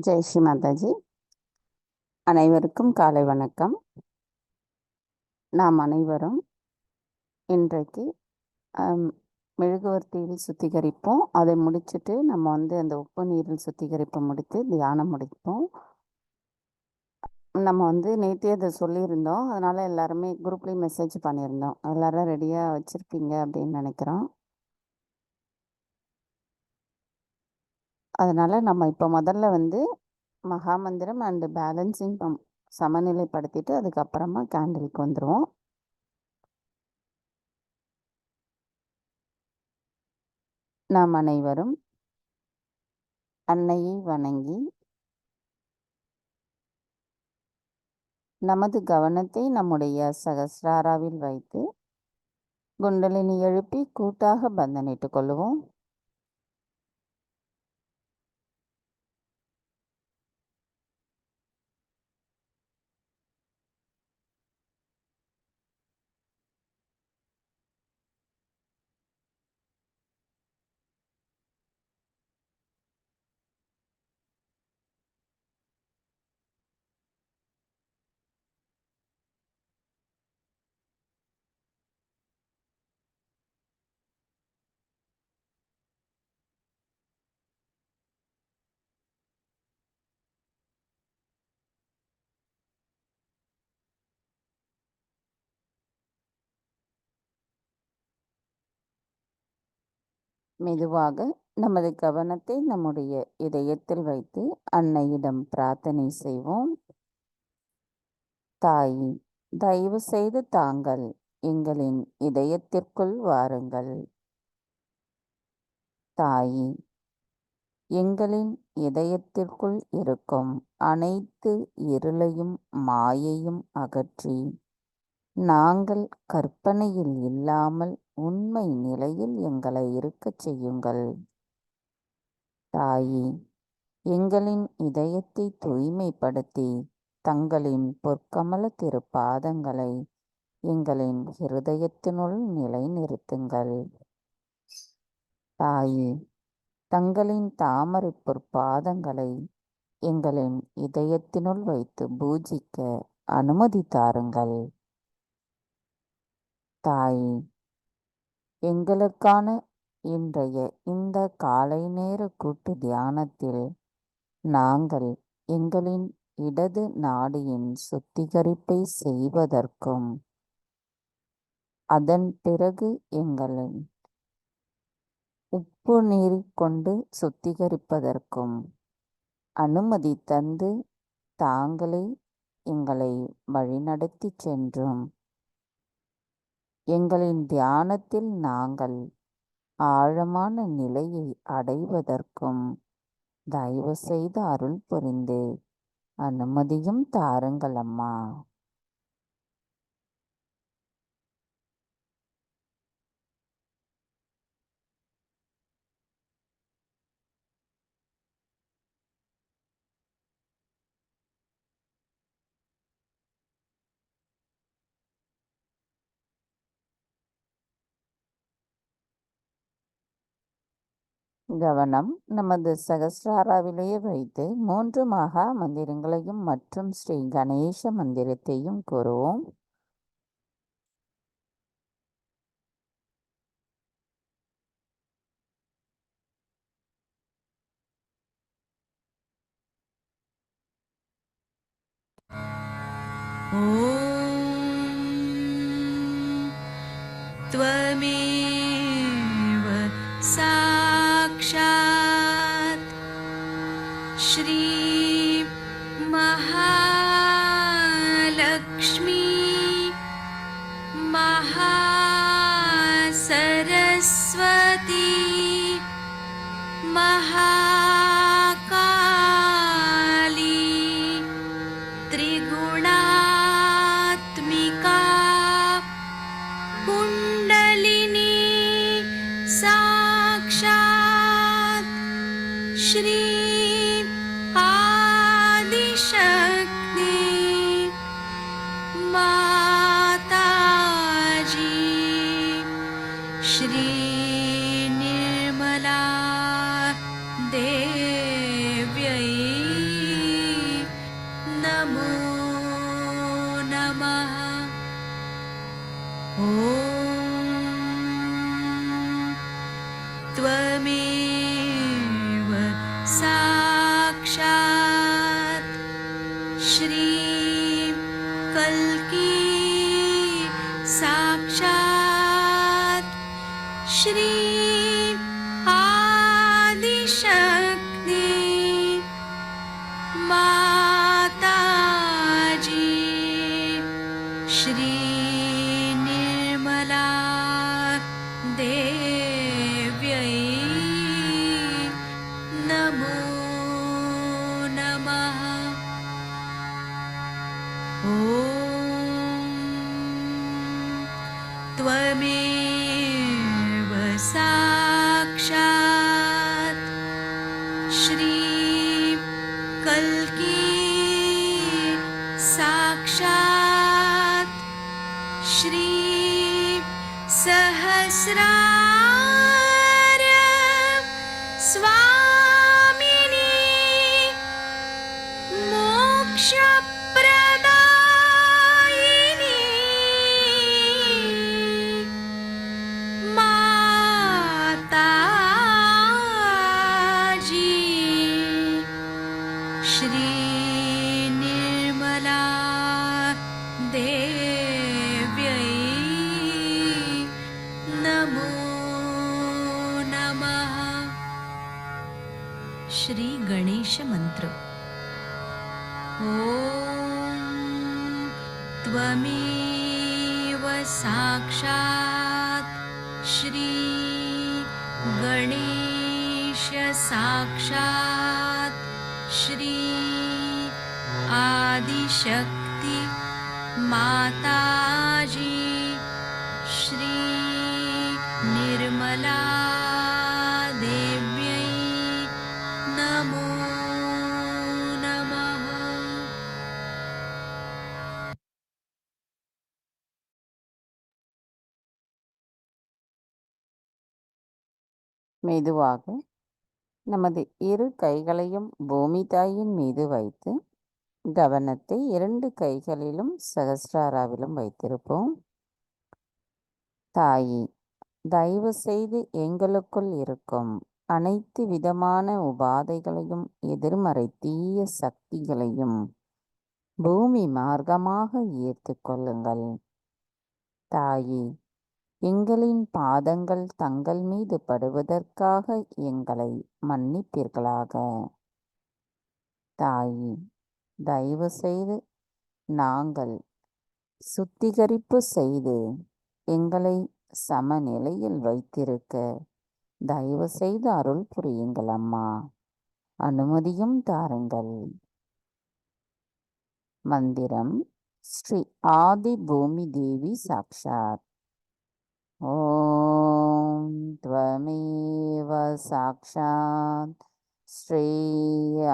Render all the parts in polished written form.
ஜெய் ஸ்ரீ மாதாஜி. அனைவருக்கும் காலை வணக்கம். நாம் அனைவரும் இன்றைக்கு மெழுகுவர்த்தியில் சுத்திகரிப்போம். அதை முடிச்சுட்டு நம்ம அந்த உப்பு நீரில் சுத்திகரிப்பை முடித்து தியானம் முடிப்போம். நம்ம நேற்றே அதை சொல்லியிருந்தோம். அதனால் எல்லாருமே குரூப்லேயும் மெசேஜ் பண்ணியிருந்தோம். எல்லாரும் ரெடியாக வச்சுருப்பீங்க அப்படின்னு நினைக்கிறோம். அதனால் நம்ம இப்போ முதல்ல மகாமந்திரம் அண்டு பேலன்சிங் சமநிலைப்படுத்திட்டு அதுக்கப்புறமா கேண்டிலுக்கு வந்துடுவோம். நாம் அனைவரும் அன்னையை வணங்கி நமது கவனத்தை நம்முடைய சகஸ்ராராவில் வைத்து குண்டலினி எழுப்பி கூட்டாக பந்தனிட்டுக் கொள்வோம். மெதுவாக நமது கவனத்தை நம்முடைய இதயத்தில் வைத்து அன்னையிடம் பிரார்த்தனை செய்வோம். தாயி, தயவு செய்து தாங்கள் எங்களின் இதயத்திற்குள் வாருங்கள். தாயி, எங்களின் இதயத்திற்குள் இருக்கும் அனைத்து இருளையும் மாயையும் அகற்றி நாங்கள் கற்பனையில் இல்லாமல் உண்மை நிலையில் எங்களை இருக்கச் செய்யுங்கள். தாயி, எங்களின் இதயத்தை தூய்மைப்படுத்தி தங்களின் பொற்கமல திருப்பாதங்களை எங்களின் இருதயத்தினுள் நிலைநிறுத்துங்கள். தாயி, தங்களின் தாமரை பொற்பாதங்களை எங்களின் இதயத்தினுள் வைத்து பூஜிக்க அனுமதி தாருங்கள். தாயி, எங்களுக்கான இன்றைய இந்த காலை நேர கூட்டு தியானத்தில் நாங்கள் எங்களின் இடது நாடியின் சுத்திகரிப்பை செய்வதற்கும் அதன் பிறகு எங்களின் உப்பு நீர் கொண்டு சுத்திகரிப்பதற்கும் அனுமதி தந்து தாங்களே எங்களை வழிநடத்தி சென்றும் எங்களின் தியானத்தில் நாங்கள் ஆழமான நிலையை அடைவதற்கும் தயவு செய்து அருள் புரிந்து அனுமதியும் தாருங்கள் அம்மா. கவனம் நமது சகஸ்ராராவிலேயே வைத்து 3 மகா மந்திரங்களையும் மற்றும் ஸ்ரீ கணேச மந்திரத்தையும் கூறுவோம். त्वमेव साक्षात् श्री महालक्ष्मी महासरस्वती महाकाली त्रिगुणात्मिका कुण्डलिनी साक्षात् श्री आदिशक्ति माताजी श्री निर्मला देव्यै त्वमेव साक्षात् श्रीं कल्की साक्षात् श्रीं आदिशक्ति माताजी श्री निर्मला देव्यै नमो नमः। ॐ त्वमेव साक्षात् श्रीं कल्की साक्षात् श्रीं सहस्रार्य स्वामिनी मोक्षप्रदायिनी माताजी श्री निर्मला देव्यै नमो नमः। श्री गणेश मंत्र। ॐ त्वमेव साक्षात् श्री गणेश साक्षात् श्री आदिशक्ति माताजी श्री निर्मला देव्यै नमो नमः। மெதுவாக நமது இரு கைகளையும் பூமி தாயின் மீது வைத்து கவனத்தை 2 கைகளிலும் சகஸ்ராராவிலும் வைத்திருப்போம். தாயே, தயவு செய்து எங்களுக்குள் இருக்கும் அனைத்து விதமான உபாதைகளையும் எதிர்மறை தீய சக்திகளையும் பூமி மார்க்கமாக ஈர்த்து கொள்ளுங்கள். தாயே, எங்களின் பாதங்கள் தங்கள் மீது படுவதற்காக எங்களை மன்னிப்பீர்களாக. தாயே, தயவு செய்து நாங்கள் சுத்திகரிப்பு செய்து எங்களை சமநிலையில் வைத்திருக்க தயவு செய்து அருள் புரியுங்கள் அம்மா. அனுமதியும் தாருங்கள். மந்திரம் ஸ்ரீ ஆதி பூமி தேவி சாக்ஷாத். ஓம் த்வமேவ சாக்ஷாத் ஸ்ரீ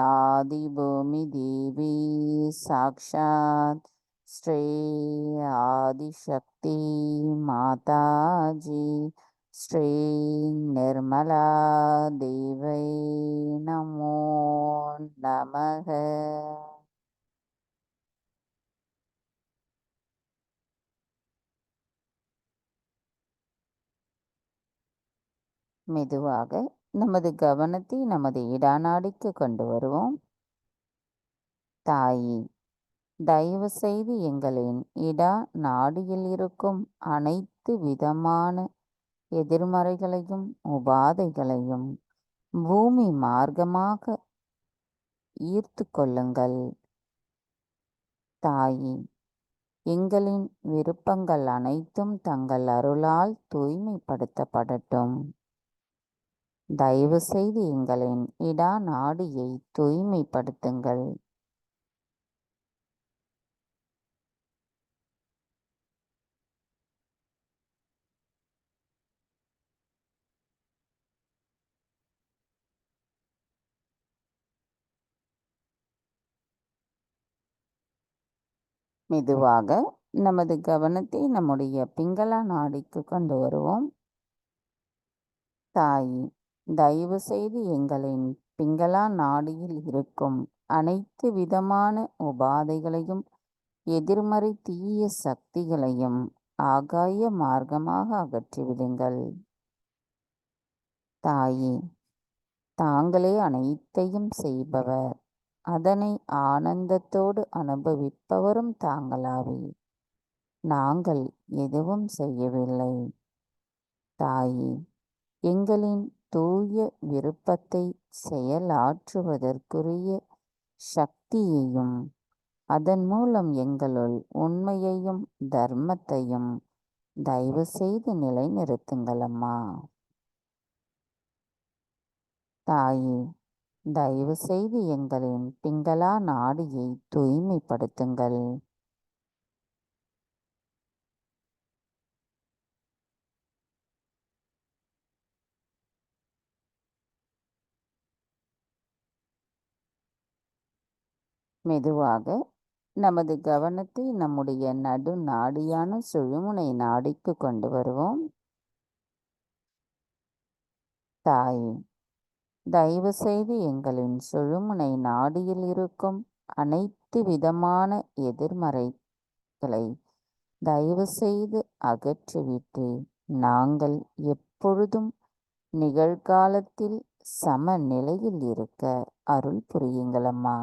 ஆதி பூமி தேவி சாக்ஷாத் ஸ்ரீ ஆதிசக்தி மாதாஜி ஸ்ரீ நிர்மலா தேவை நமோ நமக. மெதுவாக நமது கவனத்தை நமது இடாநாடிக்கு கொண்டு வருவோம். தாயே, தயவு செய்து எங்களின் இடா நாடியில் இருக்கும் அனைத்து விதமான எதிர்மறைகளையும் உபாதைகளையும் பூமி மார்க்கமாக ஈர்த்து கொள்ளுங்கள். தாயே, எங்களின் விருப்பங்கள் அனைத்தும் தங்கள் அருளால் தூய்மைப்படுத்தப்படட்டும். தயவு செய்து எங்களின் இடா நாடியை தூய்மைப்படுத்துங்கள். மெதுவாக நமது கவனத்தை நம்முடைய பிங்களா நாடிக்கு கொண்டு வருவோம். தாயே, தயவு செய்து எங்களின் பிங்களா நாடியில் இருக்கும் அனைத்து விதமான உபாதைகளையும் எதிர்மறை தீய சக்திகளையும் ஆகாய மார்க்கமாக அகற்றிவிடுங்கள். தாயே, தாங்களே அனைத்தையும் செய்பவர், அதனை ஆனந்தத்தோடு அனுபவிப்பவரும் தாங்களாவே. நாங்கள் எதுவும் செய்யவில்லை. தாயே, எங்களின் தூய விருப்பத்தை செயலாற்றுவதற்குரிய சக்தியையும் அதன் மூலம் எங்களுள் உண்மையையும் தர்மத்தையும் தயவு செய்து நிலைநிறுத்துங்கள் அம்மா. தாயே, தயவு செய்து எங்களின் பிங்களா நாடியை தூய்மைப்படுத்துங்கள். மெதுவாக நமது கவனத்தை நம்முடைய நடு நாடியான சுழுமுனை நாடிக்கு கொண்டு வருவோம். தாயே, தயவு செய்து எங்களின் சுழுமுனை நாடியில் இருக்கும் அனைத்து விதமான எதிர்மறைகளை தயவு செய்து அகற்றிவிட்டு நாங்கள் எப்பொழுதும் நிகழ்காலத்தில் சமநிலையில் இருக்க அருள் புரியுங்களம்மா.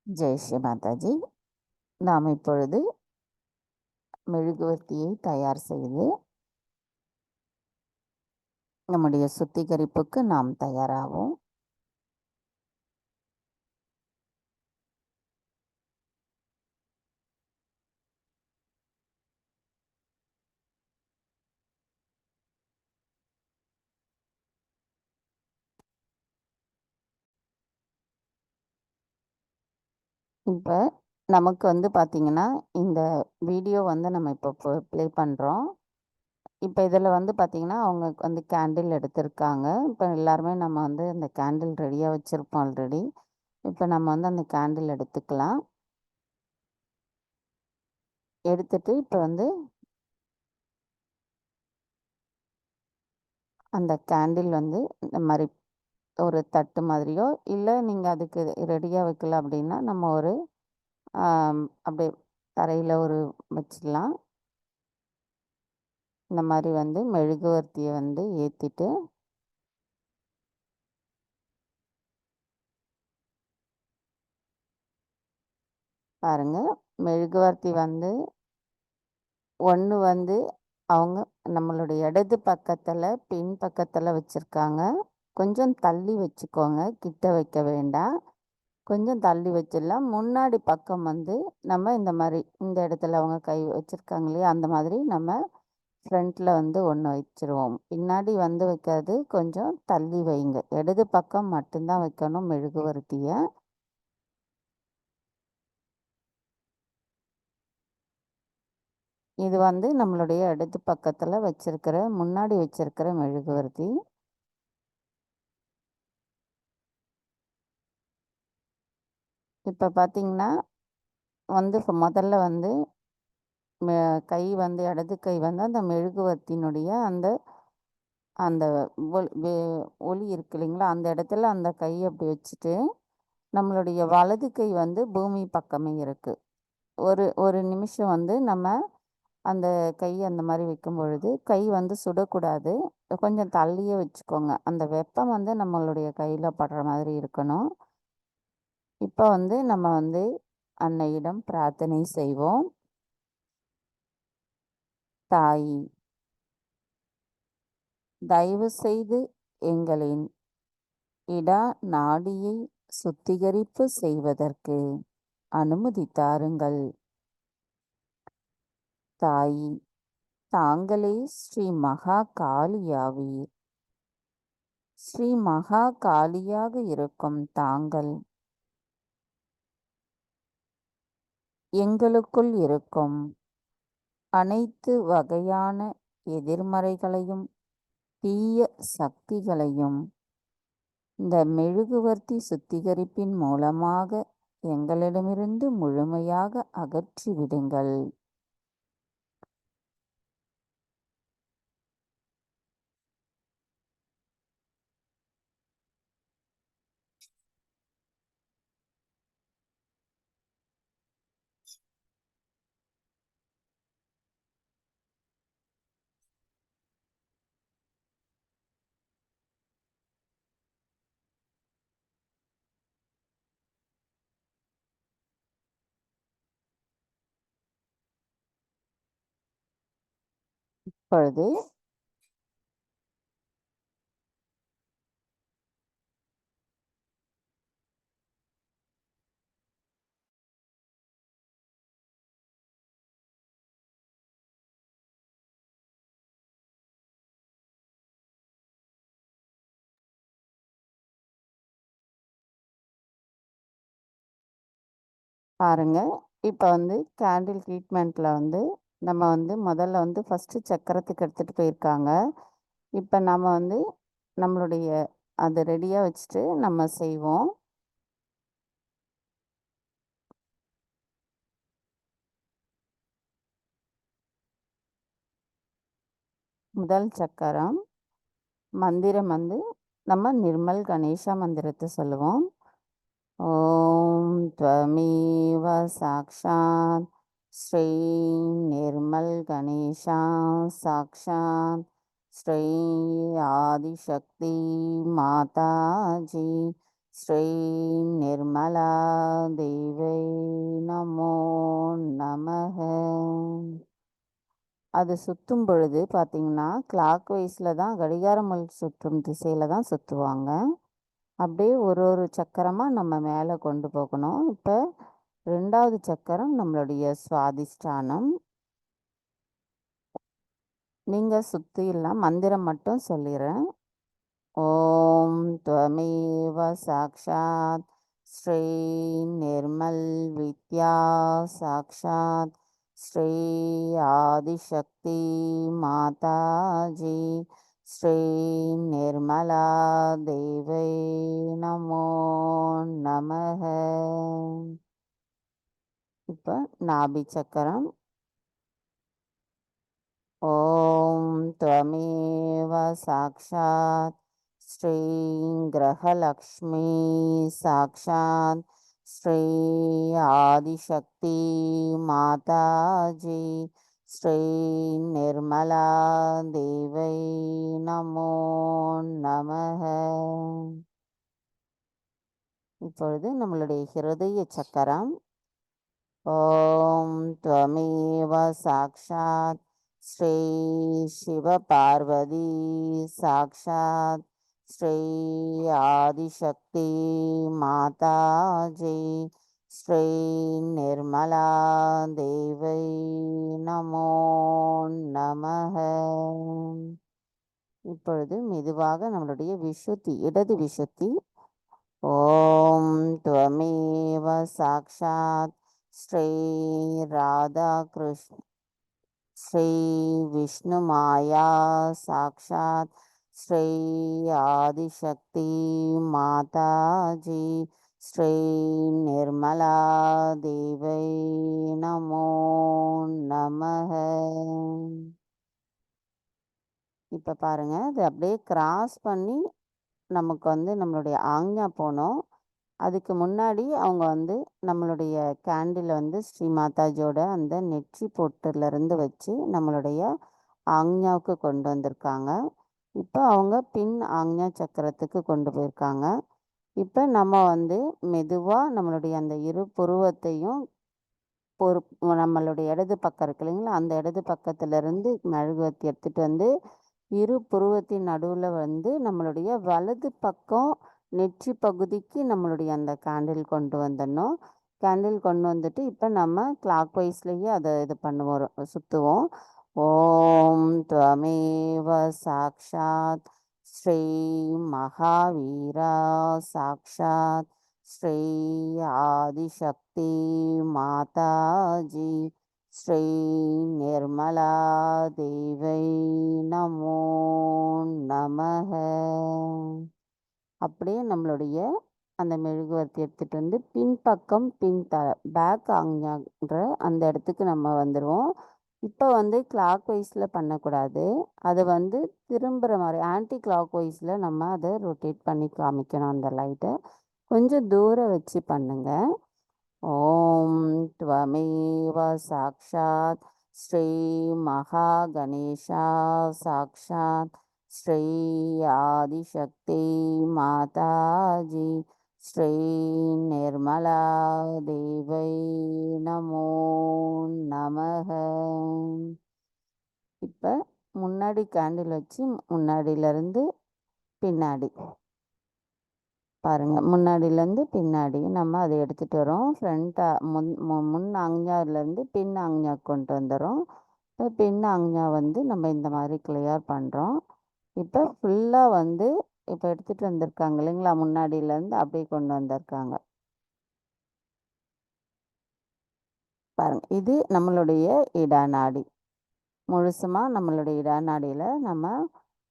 ஜெய் ஸ்ரீ மாதாஜி. நாம் இப்பொழுது மெழுகுவர்த்தியை தயார் செய்து நம்முடைய சுத்திகரிப்புக்கு நாம் தயாராகும். இப்போ நமக்கு பார்த்தீங்கன்னா இந்த வீடியோ நம்ம இப்போ ப்ளே பண்ணுறோம். இப்போ இதில் பார்த்தீங்கன்னா அவங்க கேண்டில் எடுத்திருக்காங்க. இப்போ எல்லாருமே நம்ம அந்த கேண்டில் ரெடியாக வச்சுருப்போம் ஆல்ரெடி. இப்போ நம்ம அந்த கேண்டில் எடுத்துக்கலாம். எடுத்துட்டு இப்போ அந்த கேண்டில் இந்த மாதிரி ஒரு தட்டு மாதிரியோ, இல்லை நீங்கள் அதுக்கு ரெடியாக வைக்கல அப்படின்னா நம்ம ஒரு அப்படியே தரையில் ஒரு வச்சிடலாம். இந்த மாதிரி மெழுகுவர்த்தியை ஏற்றிட்டு பாருங்கள். மெழுகுவர்த்தி ஒன்று அவங்க நம்மளுடைய இடது பக்கத்தில் பின் பக்கத்தில் வச்சுருக்காங்க. கொஞ்சம் தள்ளி வச்சுக்கோங்க, கிட்ட வைக்க வேண்டாம். கொஞ்சம் தள்ளி வச்சிடலாம். முன்னாடி பக்கம் நம்ம இந்த மாதிரி இந்த இடத்துல அவங்க கை வச்சுருக்காங்க இல்லையா, அந்த மாதிரி நம்ம ஃப்ரண்ட்டில் ஒன்று வச்சுருவோம். பின்னாடி வைக்கிறது கொஞ்சம் தள்ளி வைங்க. இடது பக்கம் மட்டும்தான் வைக்கணும் மெழுகுவர்த்தியை. இது நம்மளுடைய இடது பக்கத்தில் வச்சிருக்கிற முன்னாடி வச்சிருக்கிற மெழுகுவர்த்தி. இப்போ பார்த்தீங்கன்னா முதல்ல கை இடது கை அந்த மெழுகுவர்த்தியினுடைய அந்த அந்த ஒளி இருக்கு இல்லைங்களா, அந்த இடத்துல அந்த கை அப்படி வச்சுட்டு நம்மளுடைய வலது கை பூமி பக்கமே இருக்குது. ஒரு ஒரு நிமிஷம் நம்ம அந்த கை அந்த மாதிரி வைக்கும் பொழுது கை சுடக்கூடாது. கொஞ்சம் தள்ளியே வச்சுக்கோங்க. அந்த வெப்பம் நம்மளுடைய கையில் படுற மாதிரி இருக்கணும். இப்போ நம்ம அன்னையிடம் பிரார்த்தனை செய்வோம். தாய், தயவு செய்து எங்களின் இடா நாடியை சுத்திகரிப்பு செய்வதற்கு அனுமதி தாருங்கள். தாய், தாங்களே ஸ்ரீ மகா காளியாவீர். ஸ்ரீ மகா காளியாக இருக்கும் தாங்கள் எங்களுக்குள் இருக்கும் அனைத்து வகையான எதிர்மறைகளையும் தீய சக்திகளையும் இந்த மெழுகுவர்த்தி சுத்திகரிப்பின் மூலமாக எங்களிடமிருந்து முழுமையாக அகற்றி விடுங்கள். இப்பொழுது பாருங்க, இப்போ வந்து கேண்டில் ட்ரீட்மெண்ட்டில் வந்து நம்ம வந்து முதல்ல வந்து ஃபஸ்ட்டு சக்கரத்துக்கு எடுத்துகிட்டு போயிருக்காங்க. இப்போ நம்ம வந்து நம்மளுடைய அதை ரெடியாக வச்சுட்டு நம்ம செய்வோம். முதல் சக்கரம் மந்திரம் வந்து நம்ம நிர்மல் கணேசா மந்திரத்தை சொல்லுவோம். ஓம் த்வமேவ சாக்ஷாத் ஸ்ரீ நிர்மல் கணேசா சாக்ஷாத் ஸ்ரீ ஆதிசக்தி மாதாஜி ஸ்ரீ நிர்மலா தேவை நமோ நமக. அது சுற்றும் பொழுது பார்த்தீங்கன்னா கிளாக் வைஸில் தான் கடிகாரமுள் சுற்றும் திசையில் தான் சுற்றுவாங்க. அப்படியே ஒரு ஒரு சக்கரமாக நம்ம மேலே கொண்டு போகணும். இப்போ 2வது சக்கரம் நம்மளுடைய சுவாதிஷ்டானம். நீங்கள் சுற்றிலாம் மந்திரம் மட்டும் சொல்லிடுறேன். ஓம் த்வமேவ சாக்ஷாத் ஸ்ரீ நிர்மல் வித்யா சாக்ஷாத் ஸ்ரீ ஆதிசக்தி மாதாஜி ஸ்ரீ நிர்மலா தேவை நமோ நமக. இப்போ நாபி சக்கரம். ஓம் த்வமேவ சாக்ஷாத் ஸ்ரீ கிரகலக்ஷ்மி சாக்ஷாத் ஸ்ரீ ஆதிசக்தி மாதாஜி ஸ்ரீ நிர்மலா தேவை நமோ நமக. இப்பொழுது நம்மளுடைய ஹிருதய சக்கரம். ஓம் த்வமேவ சாக்ஷாத் ஸ்ரீ சிவபார்வதி சாக்ஷாத் ஸ்ரீ ஆதிசக்தி மாதாஜி ஸ்ரீ நிர்மலா தேவை நமோ நமக. இப்பொழுது மெதுவாக நம்மளுடைய விசுத்தி இடது விசுத்தி. ஓம் த்வமேவ சாக்ஷாத் ஸ்ரீ ராதா கிருஷ்ண ஸ்ரீ விஷ்ணு மாயா சாக்ஷாத் ஸ்ரீ ஆதிசக்தி மாதாஜி ஸ்ரீ நிர்மலா தேவை நமோ நமக. இப்போ பாருங்க, இது அப்படியே கிராஸ் பண்ணி நமக்கு வந்து நம்மளுடைய ஆக்ஞா போனோம். அதுக்கு முன்னாடி அவங்க வந்து நம்மளுடைய கேண்டில் வந்து ஸ்ரீ மாதாஜியோட அந்த நெற்றி பொட்டுலேருந்து வச்சு நம்மளுடைய ஆக்ஞாவுக்கு கொண்டு வந்திருக்காங்க. இப்போ அவங்க பின் ஆக்ஞா சக்கரத்துக்கு கொண்டு போயிருக்காங்க. இப்போ நம்ம வந்து மெதுவாக நம்மளுடைய அந்த இரு புருவத்தையும் நம்மளுடைய இடது பக்கம் இருக்கு இல்லைங்களா, அந்த இடது பக்கத்துலேருந்து மெழுகுவர்த்தி எடுத்துகிட்டு வந்து இரு புருவத்தின் நடுவில் வந்து நம்மளுடைய வலது பக்கம் நெற்றி பகுதிக்கு நம்மளுடைய அந்த கேண்டில் கொண்டு வந்துடணும். கேண்டில் கொண்டு வந்துட்டு இப்போ நம்ம கிளாக் வைஸ்லேயே அதை இது பண்ணுவோம், சுற்றுவோம். ஓம் த்வமேவ சாக்ஷாத் ஸ்ரீ மகாவீரா சாக்ஷாத் ஸ்ரீ ஆதிசக்தி மாதாஜி ஸ்ரீ நிர்மலா தேவை நமோ நமக. அப்படியே நம்மளுடைய அந்த மெழுகுவர்த்தி எடுத்துகிட்டு வந்து பின்பக்கம் பேக் ஆங்கிற அந்த இடத்துக்கு நம்ம வந்துடுவோம். இப்போ வந்து கிளாக் வைஸில் பண்ணக்கூடாது. அதை வந்து திரும்புகிற மாதிரி ஆன்டி கிளாக் வைஸில் நம்ம அதை ரொட்டேட் பண்ணி காமிக்கணும். அந்த லைட்டை கொஞ்சம் தூரம் வச்சு பண்ணுங்க. ஓம் த்வமேவ சாக்ஷாத் ஸ்ரீ மகா கணேஷா சாக்ஷாத் ஸ்ரீ ஆதிசக்தி மாதாஜி ஸ்ரீ நிர்மலா தேவை நமோ நமக. இப்போ முன்னாடி கேண்டில் வச்சு முன்னாடியிலேருந்து பின்னாடி பாருங்கள், முன்னாடியிலேருந்து பின்னாடி நம்ம அதை எடுத்துகிட்டு வரோம். முன் ஆஞ்ஞாவிலேருந்து பின் ஆஞ்ஞா கொண்டு வந்துடும். இப்போ பின் ஆஞ்ஞா வந்து நம்ம இந்த மாதிரி கிளியர் பண்ணுறோம். இப்போ ஃபுல்லாக வந்து இப்போ எடுத்துகிட்டு வந்திருக்காங்க இல்லைங்களா, முன்னாடியிலேருந்து அப்படியே கொண்டு வந்திருக்காங்க பாருங்கள். இது நம்மளுடைய இடாநாடி. முழுசுமாக நம்மளுடைய இடாநாடியில் நம்ம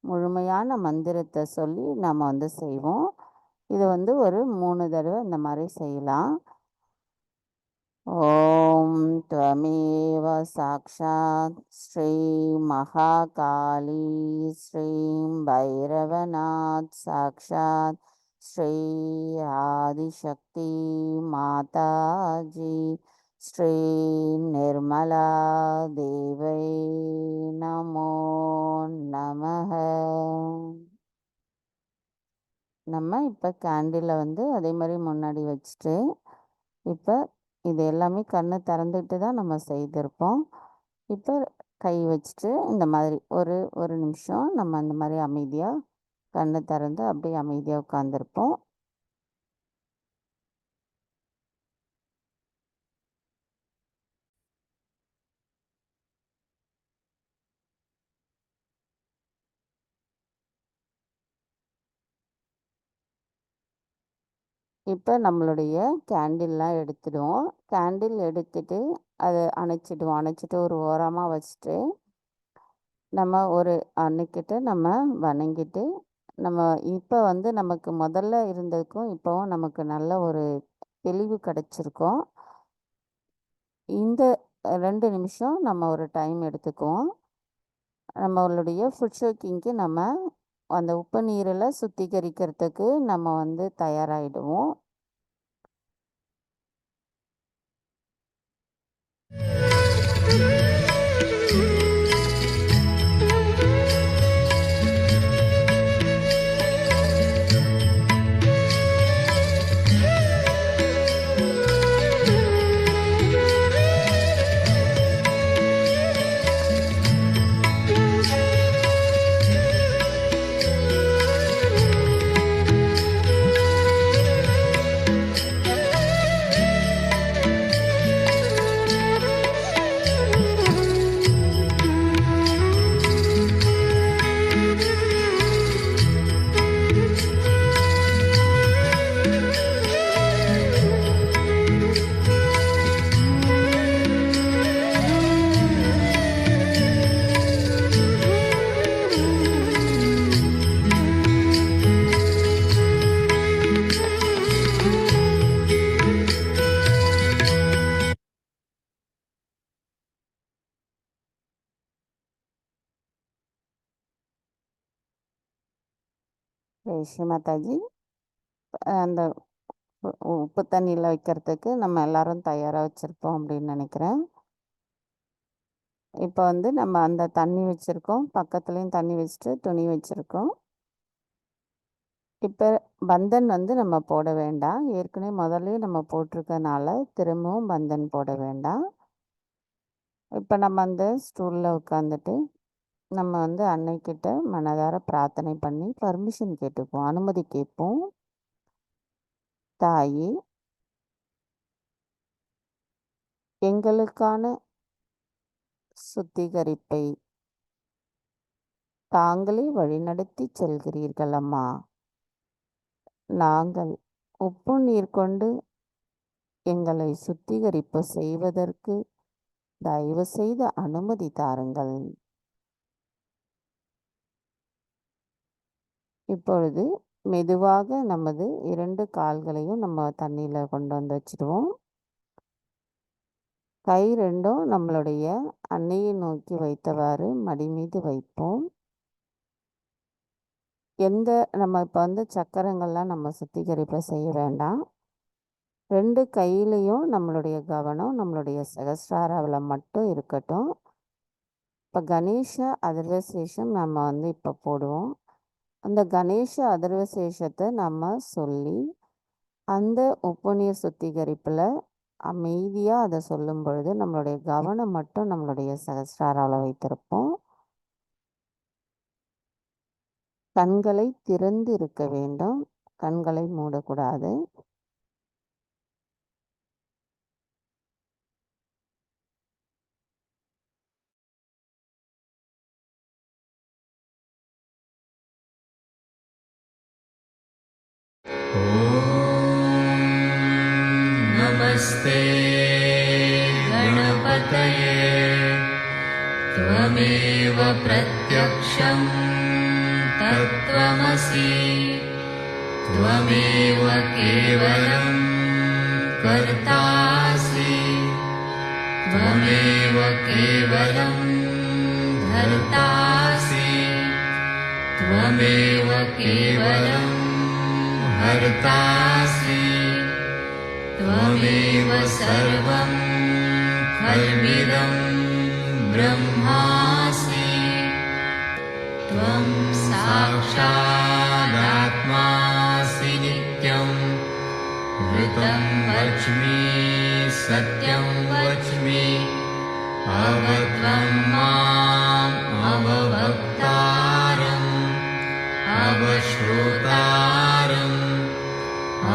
முழுமையான மந்திரத்தை சொல்லி நம்ம வந்து செய்வோம். இது வந்து ஒரு 3 தடவை இந்த மாதிரி செய்யலாம். ஓம் த்வமேவ சாக்ஷாத் ஸ்ரீ மகாகாளி ஸ்ரீ பைரவநாத் சாக்ஷாத் ஸ்ரீ ஆதிசக்தி மாதாஜி ஸ்ரீ நிர்மலா தேவை நமோ நமக. நம்ம இப்போ கேண்டிலை வந்து அதே மாதிரி முன்னாடி வச்சுட்டு இப்போ இது எல்லாமே கண்ணை திறந்துட்டு தான் நம்ம செய்திருப்போம். இப்போ கை வச்சுட்டு இந்த மாதிரி ஒரு நிமிஷம் நம்ம அந்த மாதிரி அமைதியாக கண்ணை திறந்து அப்படியே அமைதியாக உட்காந்துருப்போம். இப்போ நம்மளுடைய கேண்டில்லாம் எடுத்துடுவோம். கேண்டில் எடுத்துட்டு அதை அணைச்சிட்டு ஒரு ஓரமாக வச்சுட்டு நம்ம ஒரு அன்னைக்கிட்ட நம்ம வணங்கிட்டு நம்ம இப்போ வந்து நமக்கு முதல்ல இருந்ததுக்கும் இப்போவும் நமக்கு நல்ல ஒரு தெளிவு கிடச்சிருக்கோம். இந்த 2 நிமிஷம் நம்ம ஒரு டைம் எடுத்துக்குவோம். நம்மளுடைய ஃபுட் சோக்கிங்க்கு நம்ம அந்த உப்பு நீரில் சுத்திகரிக்கிறதுக்கு நம்ம வந்து தயாராகிடுவோம். ஜெய் மாதாஜி. அந்த உப்பு தண்ணியில் வைக்கிறதுக்கு நம்ம எல்லாரும் தயாராக வச்சுருப்போம் அப்படின்னு நினைக்கிறேன். இப்போ வந்து நம்ம அந்த தண்ணி வச்சுருக்கோம், பக்கத்துலேயும் தண்ணி வச்சுட்டு துணி வச்சுருக்கோம். இப்போ பந்தன் வந்து நம்ம போட வேண்டாம். ஏற்கனவே முதல்ல நம்ம போட்டிருக்கனால திரும்பவும் பந்தன் போட வேண்டாம். இப்போ நம்ம அந்த ஸ்டூலில் உட்காந்துட்டு நம்ம வந்து அன்னைக்கிட்ட மனதார பிரார்த்தனை பண்ணி பர்மிஷன் கேட்டுப்போம், அனுமதி கேட்போம். தாயே, எங்களுக்கான சுத்திகரிப்பை தாங்களே வழிநடத்தி செல்கிறீர்கள் அம்மா. நாங்கள் உப்பு நீர் கொண்டு எங்களை சுத்திகரிப்பு செய்வதற்கு தயவு செய்து அனுமதி தாருங்கள். இப்பொழுது மெதுவாக நமது 2 கால்களையும் நம்ம தண்ணியில் கொண்டு வந்து வச்சுடுவோம். கை 2ம் நம்மளுடைய அன்னையை நோக்கி வைத்தவாறு மடி மீது வைப்போம். நம்ம இப்போ சக்கரங்கள்லாம் நம்ம சுத்திகரிப்பை செய்ய வேண்டாம். 2 கையிலையும் நம்மளுடைய கவனம் நம்மளுடைய சகஸ்ராராவில் மட்டும் இருக்கட்டும். இப்போ கணேச அதர்வசேஷம் நம்ம இப்போ போடுவோம். அந்த கணேச அதர்வசேஷத்தை நம்ம சொல்லி அந்த உப்புநீர் சுத்திகரிப்பில் அமைதியாக அதை சொல்லும் பொழுது நம்மளுடைய கவனம் மட்டும் நம்மளுடைய சகஸ்ராராவில் வைத்திருப்போம். கண்களை திறந்து இருக்க வேண்டும், கண்களை மூடக்கூடாது. नमस्ते गणपतये त्वमेव प्रत्यक्षं तत्त्वमसि त्वमेव केवलं कर्तासि त्वमेव केवलं धर्तासि त्वमेव केवलं हर्तासि त्वमेव सर्वं खल्विदं ब्रह्मासि त्वं साक्षादात्मासि नित्यं ऋतं वच्मि सत्यं वच्मि अवत्वं माम् अववक्तारम् अवश्रोतारम्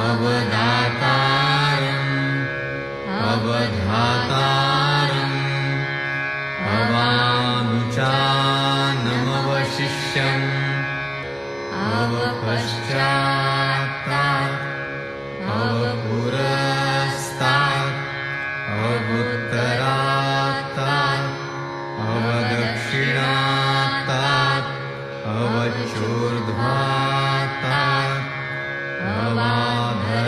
अवदातारम् अवधातारम् अवानुचानमवशिष्यम् अवपश्चात्तात् अवपुरस्तात् अवुत्तरात्तात् अवदक्षिणात्तात् अवचोर्ध्वात्तात् अवाधरात्तात्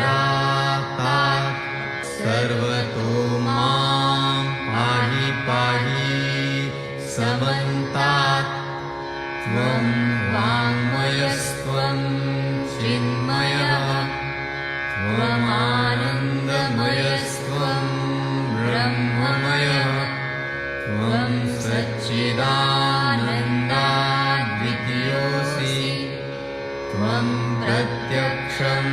सर्वतो मां पाहि पाहि समन्तात् त्वं वाङ्मयस्त्वं चिन्मयः त्वमानन्दमयस्त्वं ब्रह्ममयः त्वं सच्चिदानन्दाद्वितीयोऽसि त्वं प्रत्यक्षं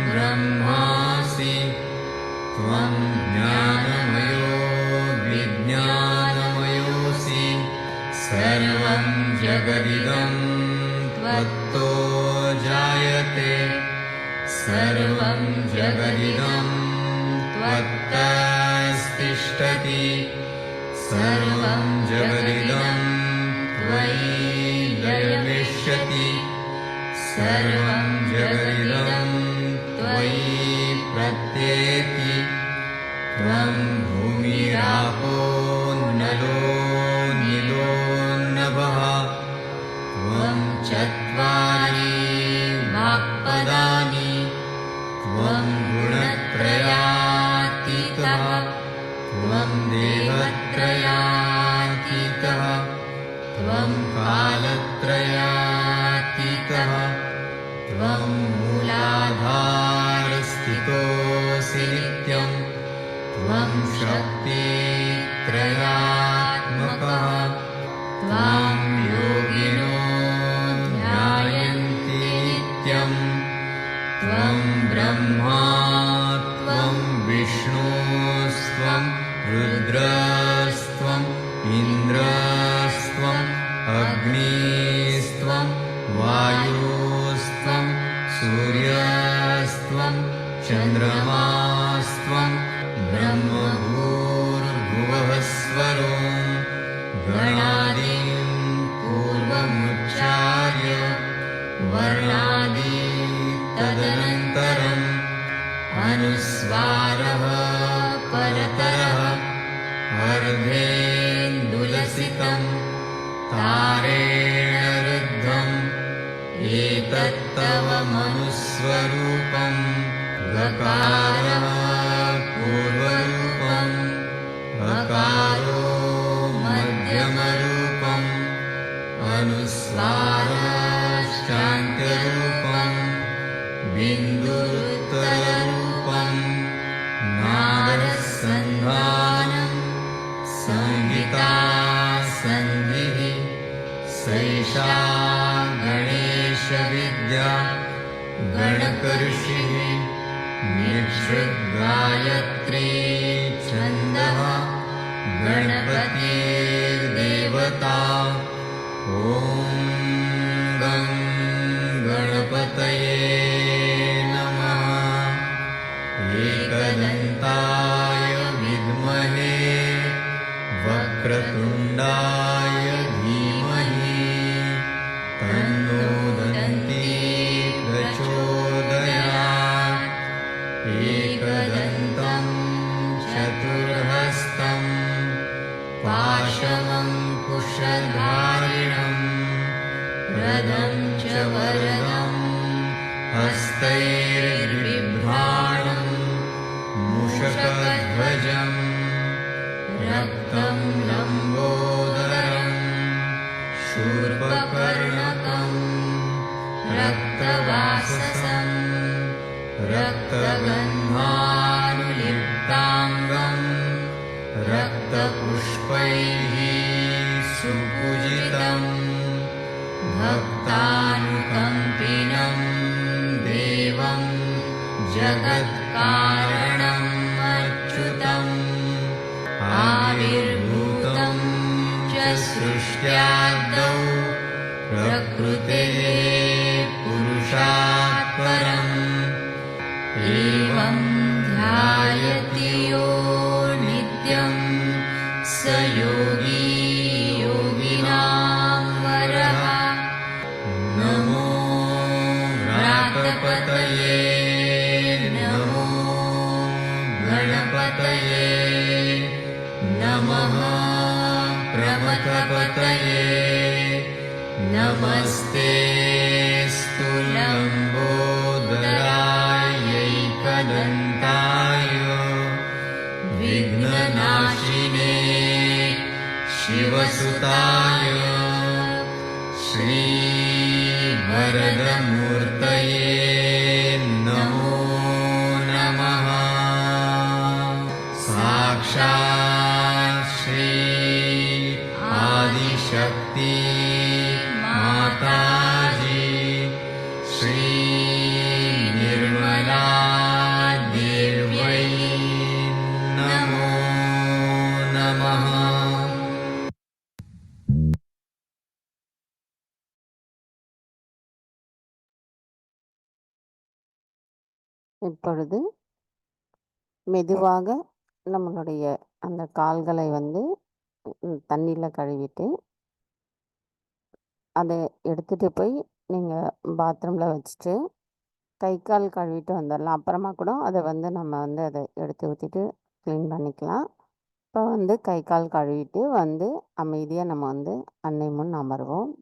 ब्रह्मासि त्वं ज्ञानमयो विज्ञानमयोऽसि सर्वं जगदिदं त्वत्तो जायते सर्वं जगदिदं त्वत्तस्तिष्ठति सर्वं जगदिदं त्वयि लयमिष्यति सर्वं जगदिदं त्वयि प्रत्येति त्वं भूमिरापो नलो नीलो नभः त्वं चत्वारि वाक्पदानि त्वं गुणत्रयातीतः त्वं देहत्रयातीतः त्वं कालत्रयातीतः त्वं मूलाधारस्थितोऽसि नित्यं त्वं शक्तित्रयात्मकः त्वां योगिनो ध्यायन्ति नित्यं त्वं ब्रह्मा त्वं विष्णुस्त्वं रुद्रस्त्वम् इन्द्रस्त्वम् अग्निस्त्वं वायुस्त्वं सूर्यस्त्वं चन्द्रमास्त्वं ब्रह्मभूर्भुवः स्वरो गणादिं पूर्वमुच्चार्य वर्णादि तदनन्तरम् अनुस्वारः परतरः अर्धेन्दुलसितं तारेण रुद्धं एतत्तव मनुस्वरूपं गकारः पूर्वरूपम् अकारो मध्यमरूपम् अनुस्वाराश्चान्त्यरूपम् बिन्दुरुत्तररूपम् नादसन्धानम् संहिता सन्धिः सैषा गणेशविद्या गणकऋषिः निःसृद्गायत्री छन्दः गणपतिर्देवता ॐ गं गणपतये नमः एकदन्ताय विद्महे वक्रतुण्डाय धीमहि तन्नो दन्ती प्रचोदयात् एकदन्तं चतुर्हस्तं पाशमङ्कुशधारिणं रदं च वरदं हस्तैर्बिभ्राणं मूषकध्वजं रक्तं लम्बोदरं शूर्पकर्णकं रक्तवाससं रक्तगन्धानुलिप्ताङ्गं रक्तपुष्पैः सुपूजितं भक्तानुकम्पिनं देवं जगत्कारणम् अच्युतम् आविर्भूतं च सृष्ट्यादौ प्रकृतेः पुरुषात् परम् एवं ध्यायति यो नित्यं स योगी योगिनां वरः नमो व्रातपतये नमो गणपतये नमः प्रमथपतये नमस्ते स्तुलम्बोदरायैकदन्ताय विघ्ननाशिने शिवसुताय श्रीवरदमूर्तये नमो नमः साक्षात् श्री आदिशक्ति माताजी श्री निर्मला देव्यै नमो नमः இப்பொழுது மெதுவாக நம்மளுடைய அந்த கால்களை வந்து தண்ணியில் கழுவிட்டு அதை எடுத்துகிட்டு போய் நீங்கள் பாத்ரூமில் வச்சுட்டு கை கால் கழுவிட்டு வந்துடலாம். அப்புறமா கூட அதை வந்து நம்ம வந்து அதை எடுத்து ஊற்றிட்டு க்ளீன் பண்ணிக்கலாம். இப்போ வந்து கை கால் கழுவிட்டு வந்து அமைதியாக நம்ம வந்து அன்னை முன் அமர்வோம்.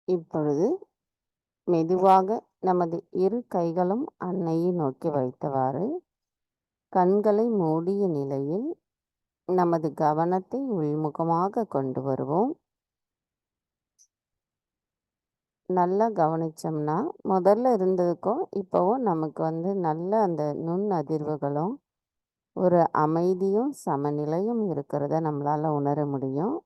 இப்பொழுது மெதுவாக நமது இரு கைகளும் அன்னையை நோக்கி வைத்தவாறு கண்களை மூடிய நிலையில் நமது கவனத்தை உள்முகமாக கொண்டு வருவோம். நல்லா கவனிச்சோம்னா முதல்ல இருந்ததுக்கும் இப்போவும் நமக்கு நல்ல அந்த நுண் அதிர்வுகளும் ஒரு அமைதியும் சமநிலையும் இருக்கிறத நம்மளால உணர முடியும்.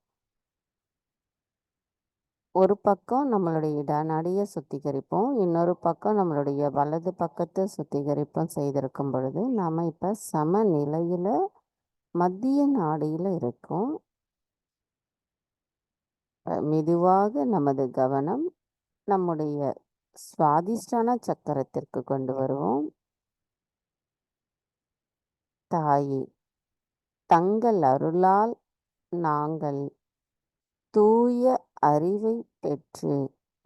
ஒரு பக்கம் நம்மளுடைய இடநாடியை சுத்திகரிப்போம், இன்னொரு பக்கம் நம்மளுடைய வலது பக்கத்தை சுத்திகரிப்பும் செய்திருக்கும் பொழுது நாம் இப்போ சமநிலையில் மத்திய நாடியில் இருக்கோம். மெதுவாக நமது கவனம் நம்முடைய சுவாதிஷ்டான சக்கரத்திற்கு கொண்டு வருவோம். தாயே, தங்கள் அருளால் நாங்கள் தூய அறிவை பெற்று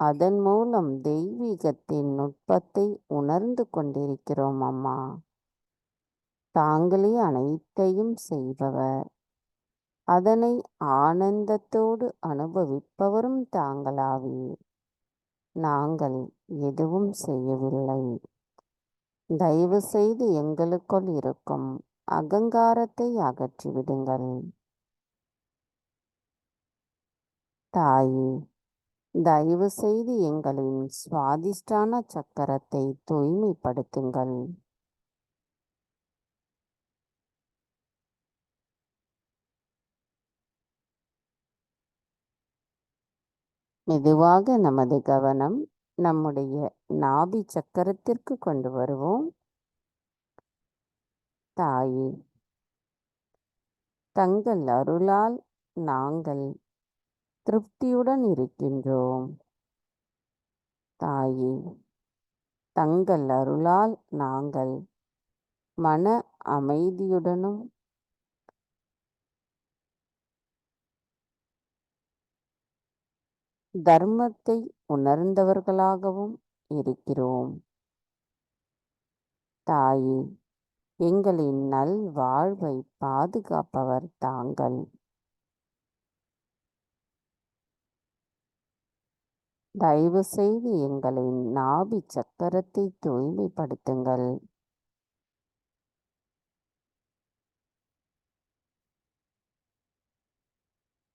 அதன் மூலம் தெய்வீகத்தின் நுட்பத்தை உணர்ந்து கொண்டிருக்கிறோம் அம்மா. தாங்களே அனைத்தையும் செய்பவர், அதனை ஆனந்தத்தோடு அனுபவிப்பவரும் தாங்களாவே. நாங்கள் எதுவும் செய்யவில்லை. தயவு செய்து எங்களுக்குள் இருக்கும் அகங்காரத்தை அகற்றிவிடுங்கள். தாயே, தயவு செய்து எங்களின் சுவாதிஷ்டான சக்கரத்தை தூய்மைப்படுத்துங்கள். மெதுவாக நமது கவனம் நம்முடைய நாபி சக்கரத்திற்கு கொண்டு வருவோம். தாயே, தங்கள் அருளால் நாங்கள் திருப்தியுடன் இருக்கின்றோம். தாயே, தங்கள் அருளால் நாங்கள் மன அமைதியுடனும் தர்மத்தை உணர்ந்தவர்களாகவும் இருக்கிறோம். தாயே, எங்களின் நல் வாழ்வை பாதுகாப்பவர் தாங்கள். தயவு செய்து எங்களின் நாபி சக்கரத்தை தூய்மைப்படுத்துங்கள்.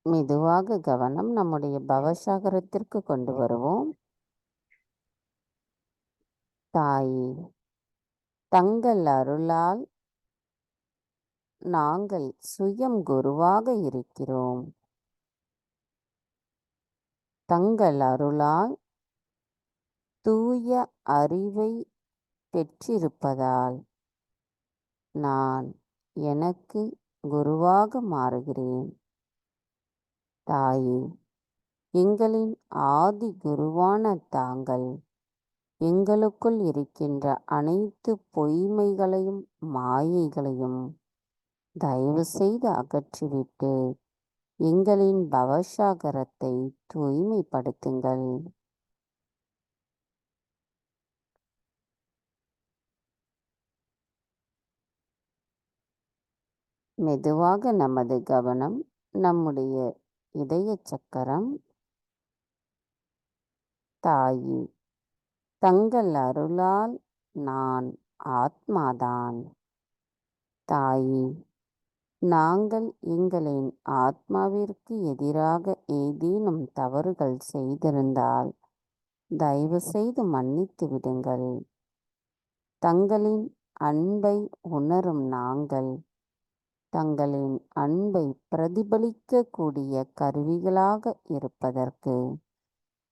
மெதுவாக கவனம் நம்முடைய பவசாகரத்திற்கு கொண்டு வருவோம். தாயே, தங்கள் அருளால் நாங்கள் சுயம் குருவாக இருக்கிறோம். தங்கள் அருளால் தூய அறிவை பெற்றிருப்பதால் நான் எனக்கு குருவாக மாறுகிறேன். தாயே, எங்களின் ஆதி குருவான தாங்கள் எங்களுக்குள் இருக்கின்ற அனைத்து பொய்மைகளையும் மாயைகளையும் தயவு செய்து அகற்றிவிட்டு எங்களின் பவசாகரத்தை தூய்மைப்படுத்துங்கள். மெதுவாக நமது கவனம் நம்முடைய இதய சக்கரம். தாயே, தங்கள் அருளால் நான் ஆத்மாதான். தாயே, நாங்கள் எங்களின் ஆத்மாவிற்கு எதிராக ஏதேனும் தவறுகள் செய்திருந்தால் தயவு செய்து மன்னித்து விடுங்கள். தங்களின் அன்பை உணரும் நாங்கள் தங்களின் அன்பை பிரதிபலிக்கக்கூடிய கருவிகளாக இருப்பதற்கு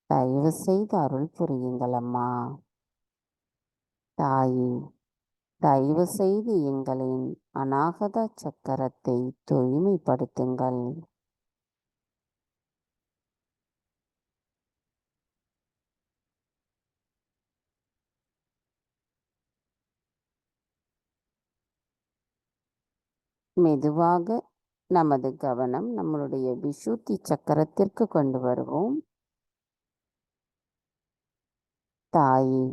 தயவு செய்து அருள் புரியுங்கள் அம்மா. தாயே, தயவு செய்து எங்களின் அநாகத சக்கரத்தை தூய்மைப்படுத்துங்கள். மெதுவாக நமது கவனம் நம்மளுடைய விசுத்தி சக்கரத்திற்கு கொண்டு வருவோம். தாயே,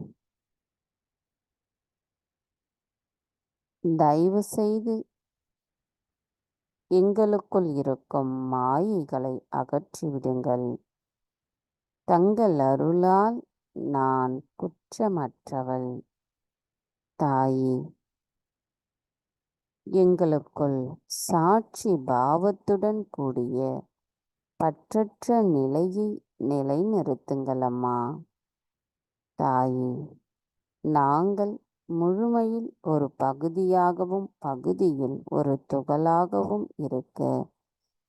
தயவு செய்து எங்களுக்குள் இருக்கும் மாயைகளை அகற்றிவிடுங்கள். தங்கள் அருளால் நான் குற்றமற்றவள். தாயே, எங்களுக்குள் சாட்சி பாவத்துடன் கூடிய பற்றற்ற நிலையை நிலைநிறுத்துங்கள் அம்மா. தாயே, நாங்கள் முழுமையில் ஒரு பகுதியாகவும் பகுதியில் ஒரு துகளாகவும் இருக்க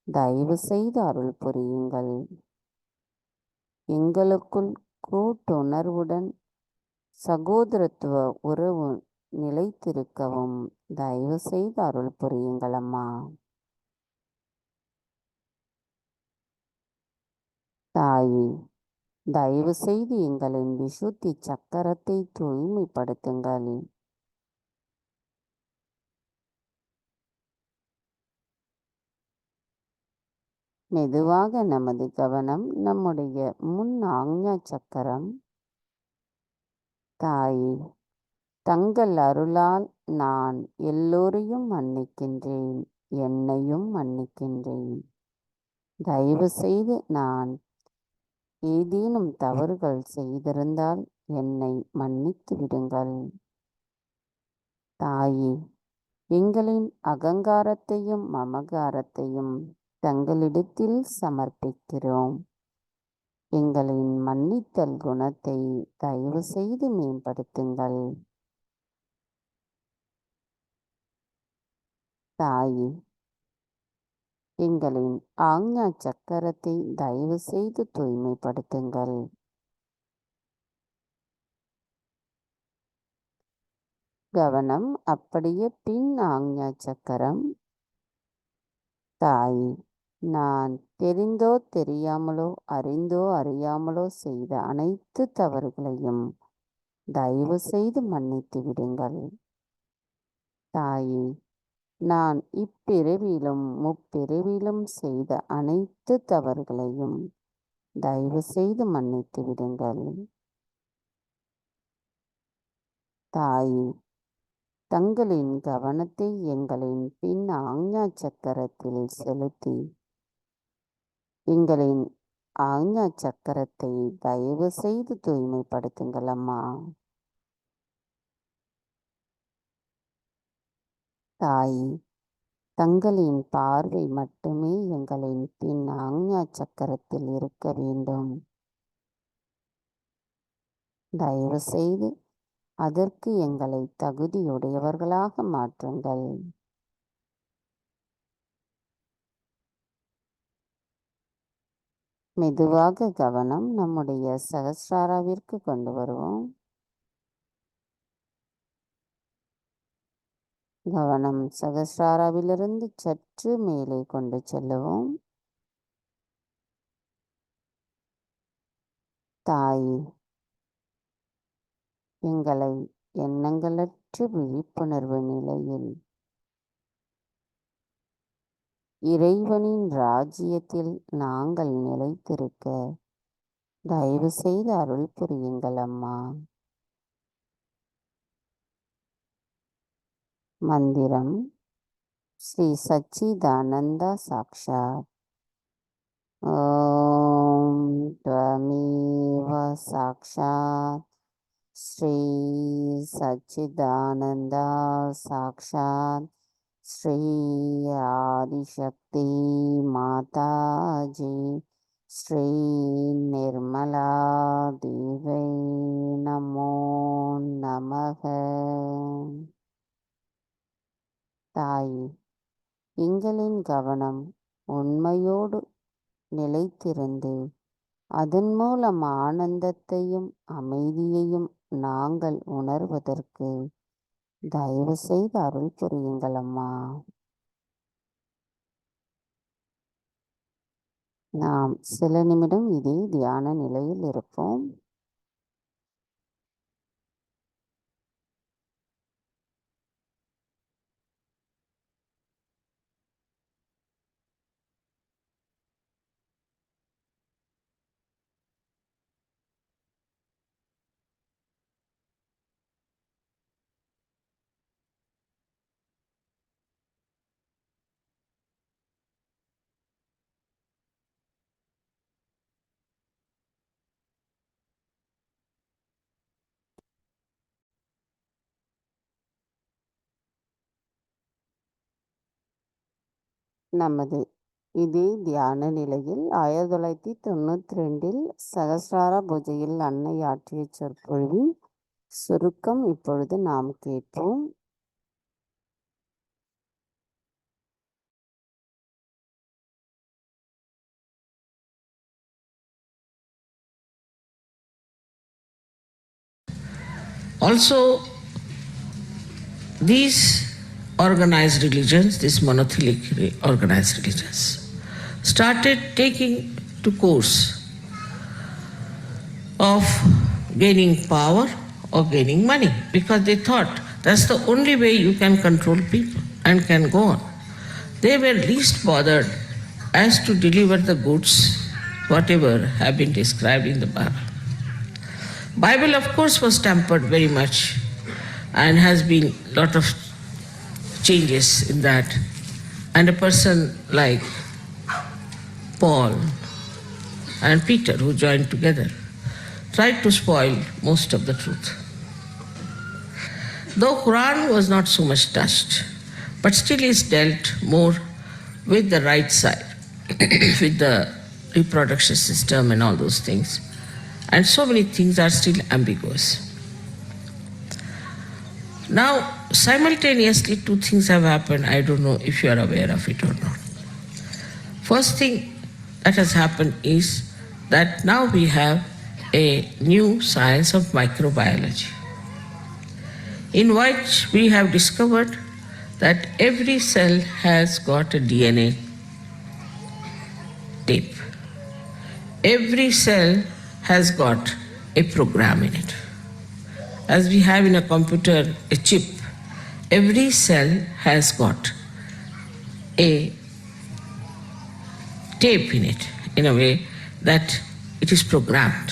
தயவு செய்து அருள் புரியுங்கள். எங்களுக்குள் கூட்டுணர்வுடன் சகோதரத்துவ உறவு நிலைத்திருக்கவும் தயவு செய்து அருள் புரியுங்கள் அம்மா. தாயே, தயவு செய்து எங்களின் விசுத்தி சக்கரத்தை தூய்மைப்படுத்துங்கள். மெதுவாக நமது கவனம் நம்முடைய முன் ஆக்ஞா சக்கரம். தாயே, தங்கள் அருளால் நான் எல்லோரையும் மன்னிக்கின்றேன், என்னையும் மன்னிக்கின்றேன். தயவு செய்து நான் ஏதேனும் தவறுகள் செய்திருந்தால் என்னை மன்னித்து விடுங்கள். தாயே, எங்களின் அகங்காரத்தையும் மமகாரத்தையும் தங்களிடத்தில் சமர்ப்பிக்கிறோம். எங்களின் மன்னித்தல் குணத்தை தயவு செய்து மேம்படுத்துங்கள். தாயே, எங்களின் ஆக்ஞா சக்கரத்தை தயவு செய்து தூய்மைப்படுத்துங்கள். கவனம் அப்படியே பின் ஆக்ஞா சக்கரம். தாயே, நான் தெரிந்தோ தெரியாமலோ அறிந்தோ அறியாமலோ செய்த அனைத்து தவறுகளையும் தயவு செய்து மன்னித்து விடுங்கள். தாயே, நான் இப்பிறவிலும் முப்பிறவிலும் செய்த அனைத்து தவறுகளையும் தயவு செய்து மன்னித்து விடுங்கள். தாயே, தங்களின் கவனத்தை எங்களின் பின் ஆக்ஞா சக்கரத்தில் செலுத்தி எங்களின் ஆக்ஞா சக்கரத்தை தயவு செய்து தூய்மைப்படுத்துங்கள் அம்மா. தாயே, தங்களின் பார்வை மட்டுமே எங்களின் பின் ஆக்ஞா சக்கரத்தில் இருக்க வேண்டும். தயவு செய்து அதற்கு எங்களை தகுதியுடையவர்களாக மாற்றுங்கள். மெதுவாக கவனம் நம்முடைய சகஸ்ராராவிற்கு கொண்டு வருவோம். கவனம் சகஸ்ராராவிலிருந்து சற்று மேலே கொண்டு செல்லுவோம். தாயே, எங்களை எண்ணங்களற்ற விழிப்புணர்வு நிலையில் இறைவனின் ராஜ்யத்தில் நாங்கள் நிலைத்திருக்க தயவு செய்து அருள் புரியுங்கள் அம்மா. மந்திரம் ஸ்ரீ சச்சிதானந்த சாக்ஷாத். ஓம் த்வமேவ சாக்ஷாத் ஸ்ரீ சச்சிதானந்த சாக்ஷாத் ஸ்ரீ ஆதிசக்தி மாதாஜி ஸ்ரீ நிர்மலா தேவை நமோ நமக. தாயே, எங்களின் கவனம் உண்மையோடு நிலைத்திருந்து அதன் மூலம் ஆனந்தத்தையும் அமைதியையும் நாங்கள் உணர்வதற்கு தயவு செய்து அருள் புரியுங்கள் அம்மா. நாம் சில நிமிடம் இதே தியான நிலையில் இருப்போம். நமது இதே தியான நிலையில் 1992 சகஸ்ரார பூஜையில் அன்னை ஆற்றிய சொற்பொழிவின் சுருக்கம் இப்பொழுது நாம் கேட்போம். Also, these organized religions, these monotheistic organized religions, started taking to course of gaining power or gaining money, because they thought that's the only way you can control people and can go on. They were least bothered as to deliver the goods, whatever have been described in the Bible. Bible, of course, was tampered very much and has been lot of changes in that. And a person like Paul and Peter, who joined together, tried to spoil most of the truth. Though Quran was not so much touched, but still is dealt more with the right side, with the reproduction system and all those things. And so many things are still ambiguous. Now, simultaneously, two things have happened. I don't know if you are aware of it or not. First thing that has happened is that now we have a new science of microbiology, in which we have discovered that every cell has got a DNA tape. Every cell has got a program in it. As we have in a computer a chip, every cell has got a tape in it, in a way that it is programmed.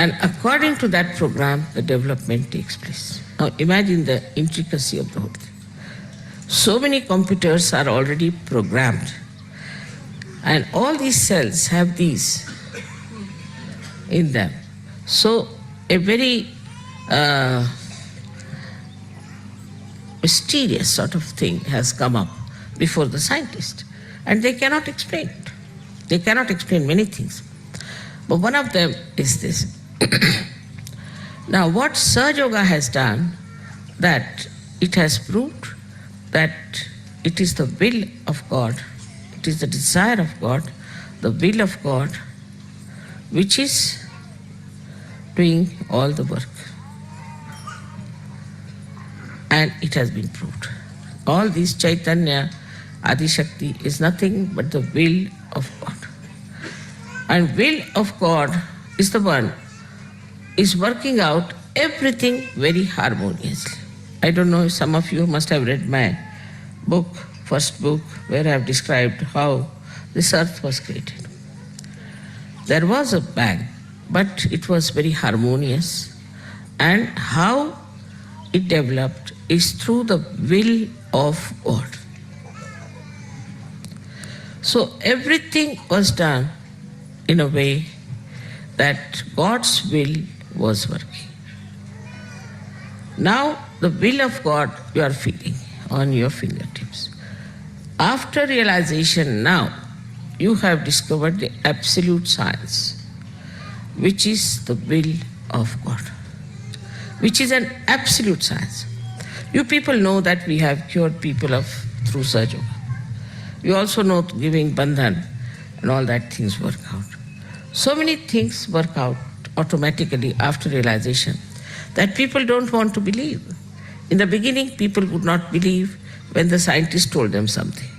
And according to that program, the development takes place. Now imagine the intricacy of the whole thing. So many computers are already programmed, and all these cells have these in them. So a very mysterious sort of thing has come up before the scientist, and they cannot explain it. They cannot explain many things. But one of them is this. Now what Sahaja Yoga has done, that it has proved that it is the will of God, it is the desire of God, the will of God, which is doing all the work. And it has been proved. All this Chaitanya, Adi Shakti is nothing but the will of God. And will of God is the one is working out everything very harmoniously. I don't know if some of you must have read my book, first book, where I have described how this earth was created. There was a bang, but it was very harmonious, and how it developed is through the will of God. So everything was done in a way that God's will was working. Now the will of God you are feeling on your fingertips. After realization now, you have discovered the absolute science, which is the will of God, which is an absolute science. You people know that we have cured people through Sahaja Yoga. You also know giving bandhan and all that things work out. So many things work out automatically after realization that people don't want to believe. In the beginning, people would not believe when the scientist told them something.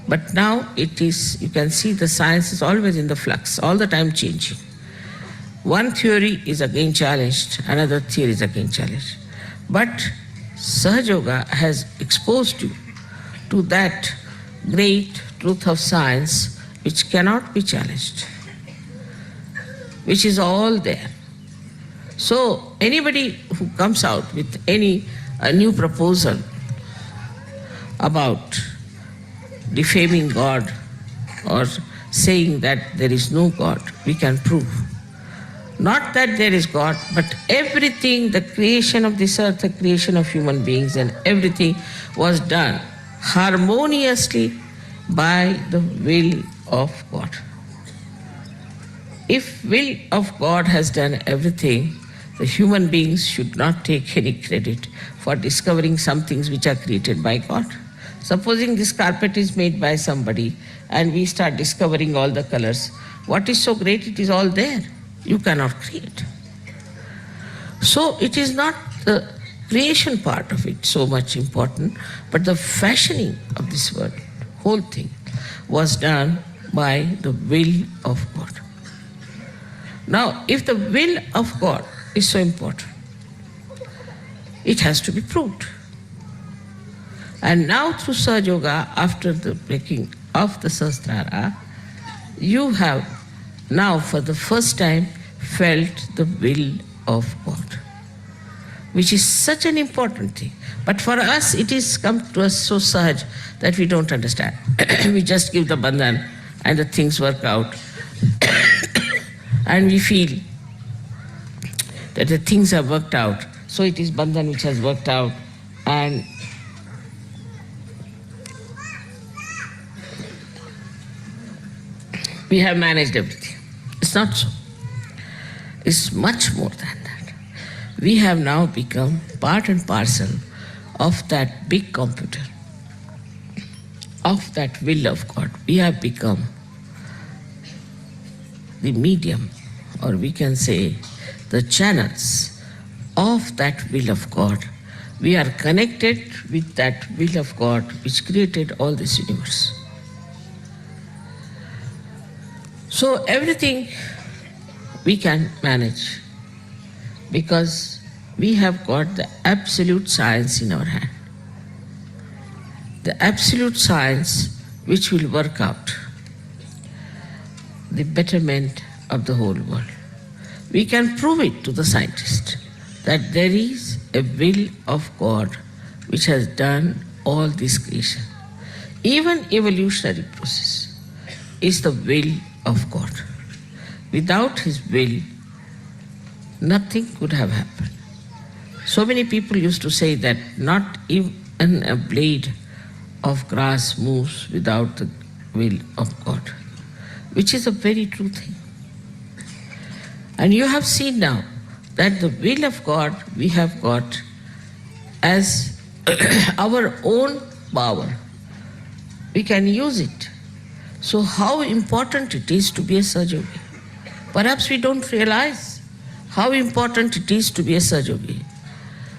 But now it is, you can see the science is always in the flux, all the time changing. One theory is again challenged, another theory is again challenged. But Sahaja Yoga has exposed you to that great truth of science which cannot be challenged, which is all there. So anybody who comes out with any new proposal about defaming God or saying that there is no God, we can prove. Not that there is God, but everything, the creation of this earth, the creation of human beings and everything was done harmoniously by the will of God. If will of God has done everything, the human beings should not take any credit for discovering some things which are created by God. Supposing this carpet is made by somebody and we start discovering all the colors, what is so great? It is all there. You cannot create. So it is not the creation part of it so much important, but the fashioning of this world, whole thing, was done by the will of God. Now, if the will of God is so important, it has to be proved. And now through Sahaja Yoga, after the breaking of the Sahasrara, you have now for the first time felt the will of God, which is such an important thing. But for us, it is come to us so sahaj that we don't understand. We just give the bandhan and the things work out. And we feel that the things have worked out. So it is bandhan which has worked out, and we have managed everything. It's not so. It's much more than that. We have now become part and parcel of that big computer, of that will of God. We have become the medium, or we can say the channels of that will of God. We are connected with that will of God which created all this universe. So everything we can manage because we have got the absolute science in our hand. The absolute science which will work out the betterment of the whole world. We can prove it to the scientist that there is a will of God which has done all this creation. Even evolutionary process is the will of God. Without His will, nothing could have happened. So many people used to say that not even a blade of grass moves without the will of God, which is a very true thing. And you have seen now that the will of God we have got as our own power. We can use it. So how important it is to be a Sahaja Yogi. Perhaps we don't realize how important it is to be a Sahaja Yogi.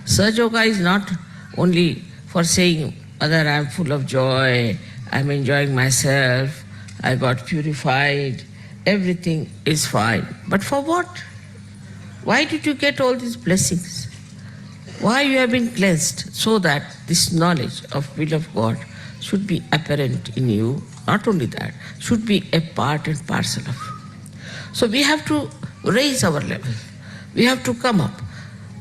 Sahaja Yoga is not only for saying, Mother, I'm full of joy, I'm enjoying myself, I got purified, everything is fine. But for what? Why did you get all these blessings? Why you have been cleansed? So that this knowledge of will of God should be apparent in you. Not only that, should be a part and parcel of you. So we have to raise our level. We have to come up.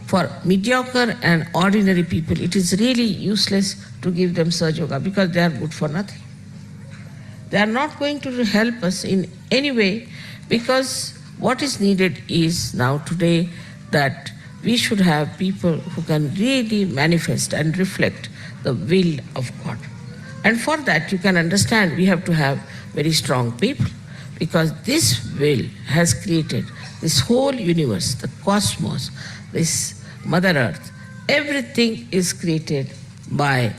For mediocre and ordinary people, it is really useless to give them Sahaja Yoga because they are good for nothing. They are not going to help us in any way because what is needed is now today that we should have people who can really manifest and reflect the will of God. And for that you can understand we have to have very strong people because this will has created this whole universe, the cosmos, this Mother Earth. Everything is created by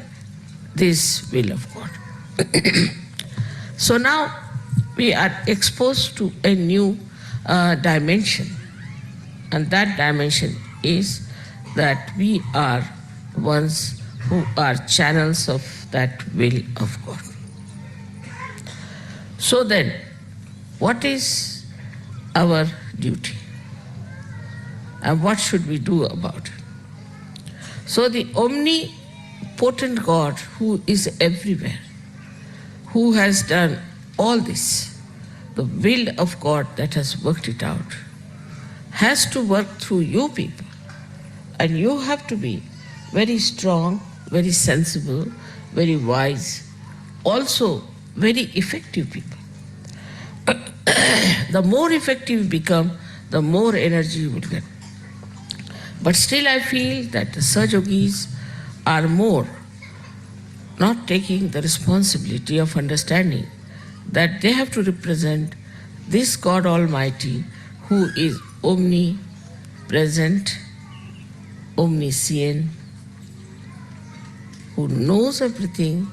this will of God. So now we are exposed to a new dimension, and that dimension is that we are ones who are channels of that will of God. So then, what is our duty? And what should we do about it? So the omnipotent God who is everywhere, who has done all this, the will of God that has worked it out, has to work through you people. And you have to be very strong, very sensible, very wise, also very effective people. The more effective you become, the more energy you will get. But still I feel that the Sahaja Yogis are more not taking the responsibility of understanding that they have to represent this God Almighty who is omnipresent, omniscient, who knows everything,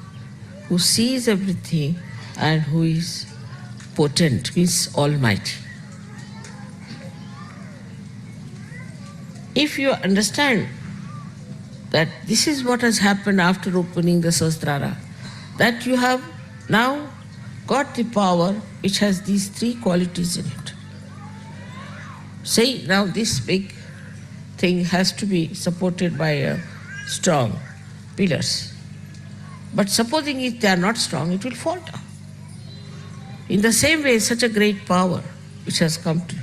who sees everything, and who is potent, means almighty. If you understand that this is what has happened after opening the Sahasrara, that you have now got the power which has these three qualities in it. Say now this big thing has to be supported by a strong pillars. But supposing if they are not strong, it will fall down. In the same way, such a great power which has come to you.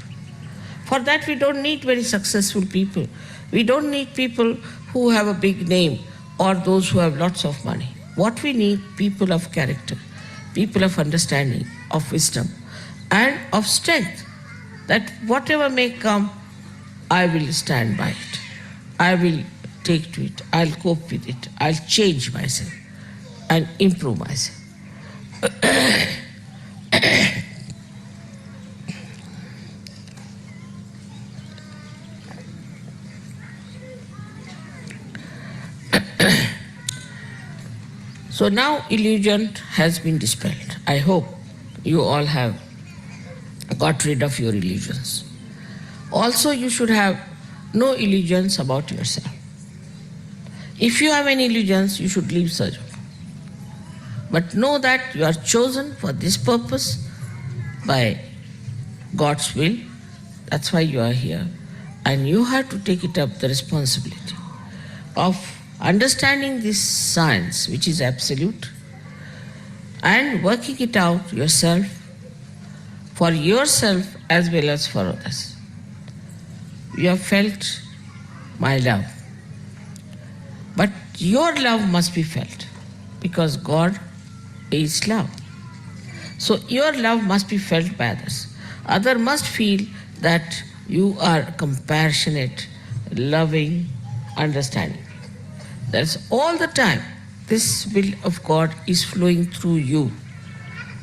For that we don't need very successful people. We don't need people who have a big name or those who have lots of money. What we need, people of character, people of understanding, of wisdom, and of strength, that whatever may come, I will stand by it. I will take to it. I'll cope with it. I'll change myself and improve myself. So now illusion has been dispelled. I hope you all have got rid of your illusions. Also, you should have no illusions about yourself. If you have any illusions, you should leave Sahaja. But know that you are chosen for this purpose by God's will. That's why you are here. And you have to take it up, the responsibility of understanding this science, which is absolute, and working it out yourself, for yourself as well as for others. You have felt my love. But your love must be felt, because God is love. So your love must be felt by others. Others must feel that you are compassionate, loving, understanding. That's all the time. This will of God is flowing through you.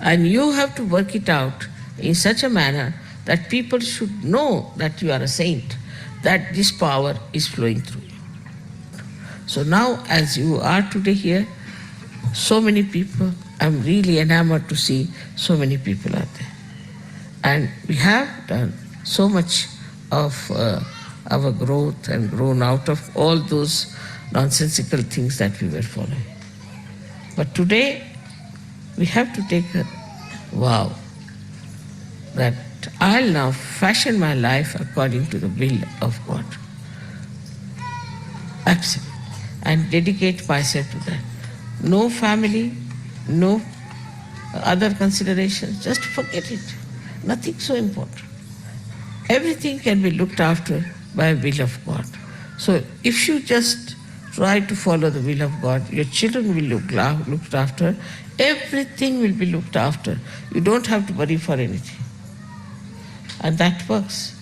And you have to work it out in such a manner that people should know that you are a saint, that this power is flowing through you. So now, as you are today here, so many people, I'm really enamored to see so many people out there. And we have done so much of our growth and grown out of all those nonsensical things that we were following. But today, we have to take a vow that I'll now fashion my life according to the will of God. Absolutely. And dedicate myself to that. No family, no other considerations, just forget it. Nothing so important. Everything can be looked after by the will of God. So if you just try to follow the will of God, your children will be looked after, everything will be looked after. You don't have to worry for anything. And that works.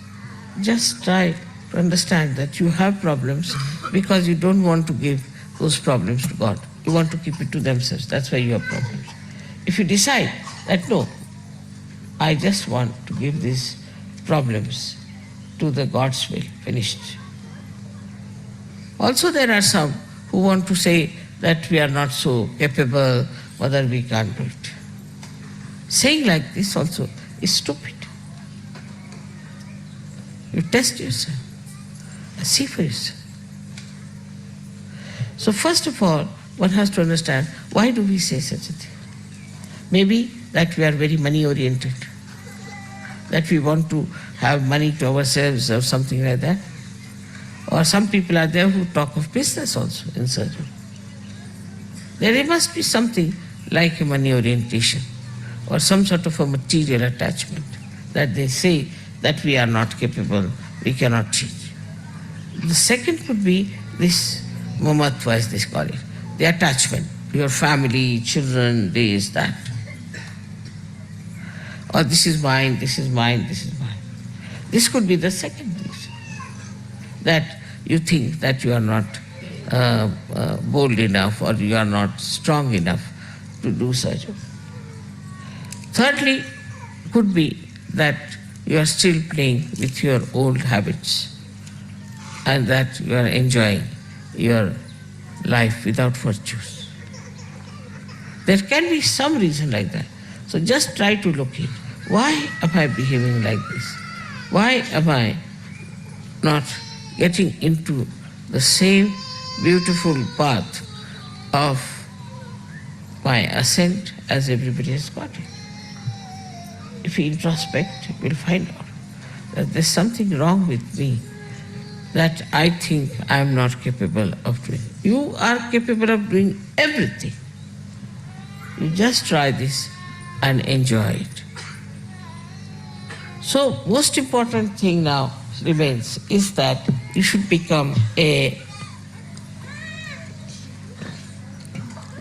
Just try to understand that you have problems because you don't want to give those problems to God. You want to keep it to themselves. That's why you have problems. If you decide that no, I just want to give these problems to the God's will, finished. Also there are some who want to say that we are not so capable, whether we can't do it. Saying like this also is stupid. You test yourself, see for yourself. So first of all, one has to understand, why do we say such a thing? Maybe that we are very money oriented, that we want to have money to ourselves or something like that. Or some people are there who talk of business also in surgery. There must be something like a money orientation or some sort of a material attachment that they say that we are not capable, we cannot change. The second could be this mamatva, as they call it, the attachment to your family, children, this, that. Or this is mine, this is mine, this is mine. This could be the second reason, that you think that you are not bold enough or you are not strong enough to do such. Thirdly, could be that you are still playing with your old habits and that you are enjoying your life without virtues. There can be some reason like that. So just try to locate. Why am I behaving like this? Why am I not getting into the same beautiful path of my ascent as everybody has got it? If you introspect, you will find out that there's something wrong with me that I think I am not capable of doing. You are capable of doing everything. You just try this and enjoy it. So most important thing now remains is that you should become a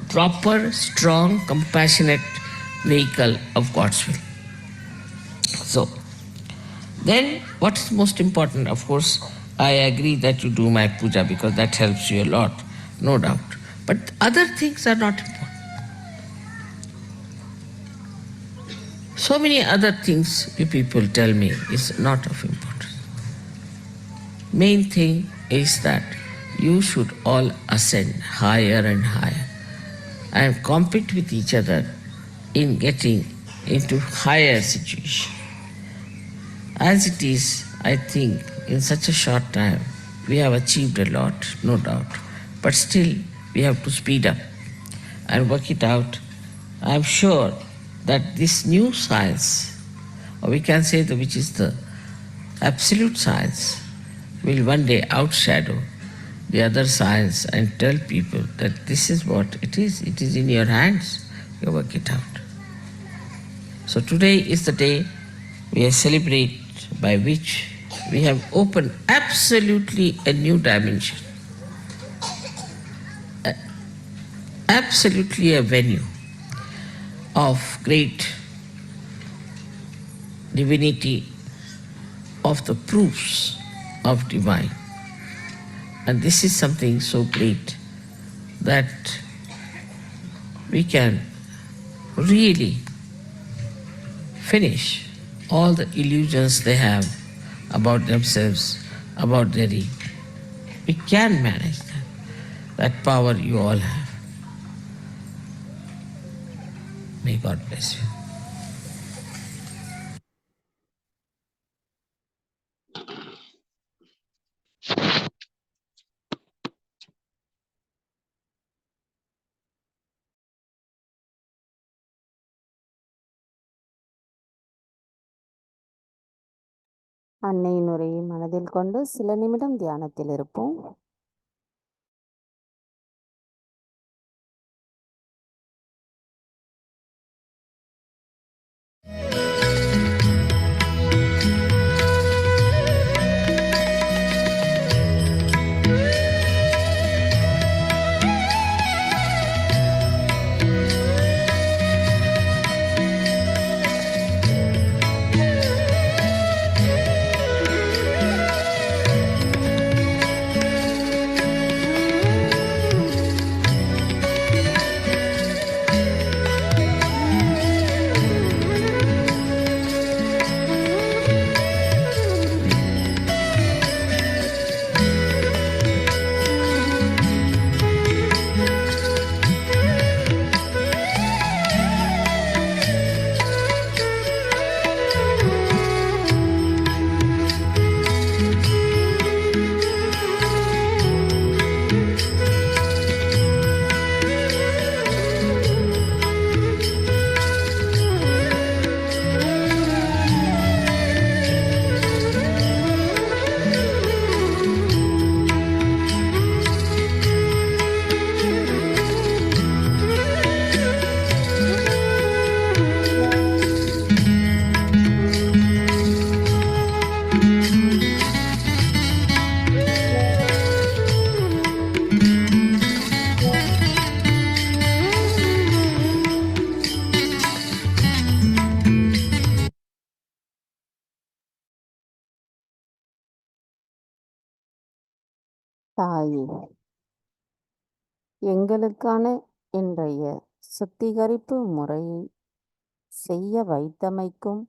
proper, strong, compassionate vehicle of God's will. So, then what is most important? Of course, I agree that you do my puja because that helps you a lot, no doubt. But other things are not important. So many other things you people tell me is not of importance. Main thing is that you should all ascend higher and higher and compete with each other in getting into higher situation. As it is, I think in such a short time we have achieved a lot, no doubt. But still we have to speed up and work it out. I am sure that this new science, or we can say which is the absolute science, will one day outshadow the other science and tell people that this is what it is in your hands, you work it out. So today is the day we celebrate by which we have opened absolutely a new dimension, absolutely a venue of great divinity, of the proofs of divine. And this is something so great that we can really finish all the illusions they have about themselves, about their ego. We can manage that. That power you all have. May God bless you. அன்னையின் உரையை மனதில் கொண்டு சில நிமிடம் தியானத்தில் இருப்போம். தாயே, எங்களுக்கான இன்றைய சுத்திகரிப்பு முறையை செய்ய வைத்தமைக்கும்,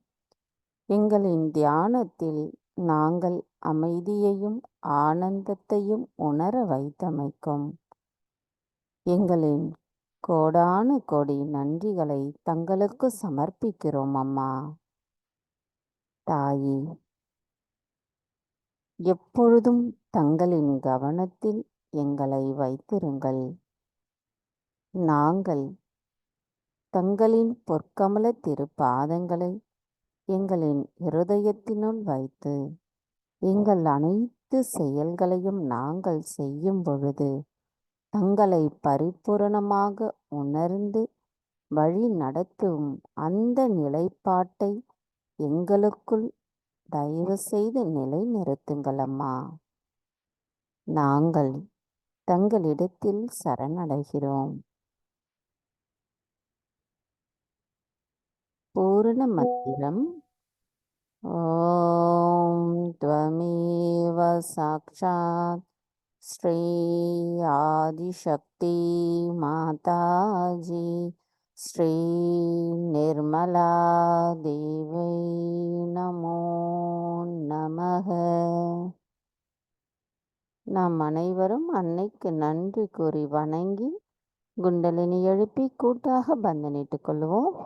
எங்களின் தியானத்தில் நாங்கள் அமைதியையும் ஆனந்தத்தையும் உணர வைத்தமைக்கும் எங்களின் கோடானு கோடி நன்றிகளை தங்களுக்கு சமர்ப்பிக்கிறோம் அம்மா. தாயே, எப்பொழுதும் தங்களின் கவனத்தில் எங்களை வைத்திருங்கள். நாங்கள் தங்களின் பொற்கமல திருப்பாதங்களை எங்களின் இருதயத்தினுள் வைத்து எங்கள் அனைத்து செயல்களையும் நாங்கள் செய்யும் பொழுது தங்களை பரிபூரணமாக உணர்ந்து வழி நடத்தும் அந்த நிலைப்பாட்டை எங்களுக்குள் தயவு செய்து நிலைநிறுத்துங்கள் அம்மா. நாங்கள் தங்களிடத்தில் சரணடைகிறோம். பூரண மந்திரம். ஓம் த்வமேவ சாக்ஷாத் ஸ்ரீ ஆதிசக்தி மாதாஜி ஸ்ரீ நிர்மலா தேவை நமோ நமக. நாம் அனைவரும் அன்னைக்கு நன்றி கூறி வணங்கி குண்டலினி எழுப்பி கூட்டாக பந்தனிட்டுக் கொள்வோம்.